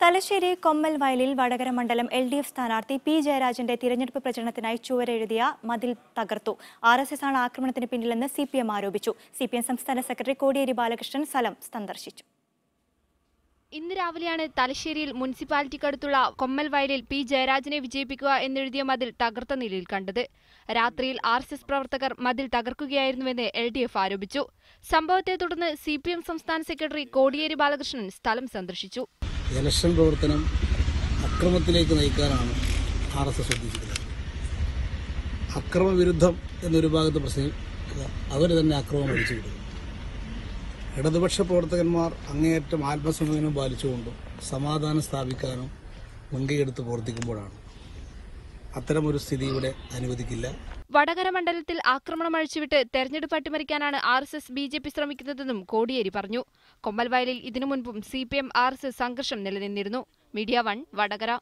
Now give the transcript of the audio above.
തലശ്ശേരി കൊമ്മൽ വയലിൽ വടകര മണ്ഡലം LDF സ്ഥാനാർത്ഥി പി ജയരാജന്റെ തിരഞ്ഞെടുപ്പ് പ്രചരണത്തിനായി ചുവരെഴുതിയ മതിൽ തകർത്തു. RSS ആണ് ആക്രമണത്തിന് പിന്നിലെന്ന് CPM ആരോപിച്ചു. CPM സംസ്ഥാന സെക്രട്ടറി കോടിയേരി ബാലകൃഷ്ണൻ സ്ഥലം സന്ദർശിച്ചു. ഇന്ന് രാവിലെയാണ് തലശ്ശേരിയിൽ മുനിസിപ്പാലിറ്റിക്കടുത്തുള്ള കൊമ്മൽ വയലിൽ പി ജയരാജനെ വിജയിപ്പിക്കുക എന്നെഴുതിയ മതിൽ തകർത്ത നിലയിൽ കണ്ടത്. രാത്രിയിൽ RSS പ്രവർത്തകർ മതിൽ തകർക്കുകയായിരുന്നുവെന്ന് LDF ആരോപിച്ചു. സംഭവത്തെ തുടർന്ന് CPM സംസ്ഥാന സെക്രട്ടറി കോടിയേരി ബാലകൃഷ്ണൻ സ്ഥലം സന്ദർശിച്ചു. ഇലക്ഷൻ പ്രവർത്തനം അക്രമത്തിലേക്ക് നയിക്കാനാണ് RSS ഉദ്ദേശിക്കുന്നത്. അക്രമവിരുദ്ധം എന്നൊരു ഭാഗത്ത് പ്രസംഗിക്കുക, അവർ തന്നെ അക്രമം അടിച്ചുവിടുന്നു. ഇടതുപക്ഷ പ്രവർത്തകന്മാർ അങ്ങേയറ്റം ആത്മസംയമനം പാലിച്ചുകൊണ്ടും സമാധാനം സ്ഥാപിക്കാനും മുൻകൈയെടുത്ത് പ്രവർത്തിക്കുമ്പോഴാണ് അത്തരമൊരു സ്ഥിതി ഇവിടെ അനുവദിക്കില്ല. വടകര മണ്ഡലത്തിൽ ആക്രമണം അഴിച്ചുവിട്ട് തെരഞ്ഞെടുപ്പ് അട്ടിമറിക്കാനാണ് RSS BJP ശ്രമിക്കുന്നതെന്നും കോടിയേരി പറഞ്ഞു. കൊമ്മൽ വയലിൽ ഇതിനു മുൻപും CPM RSS സംഘർഷം നിലനിന്നിരുന്നു. മീഡിയ 1 വടകര.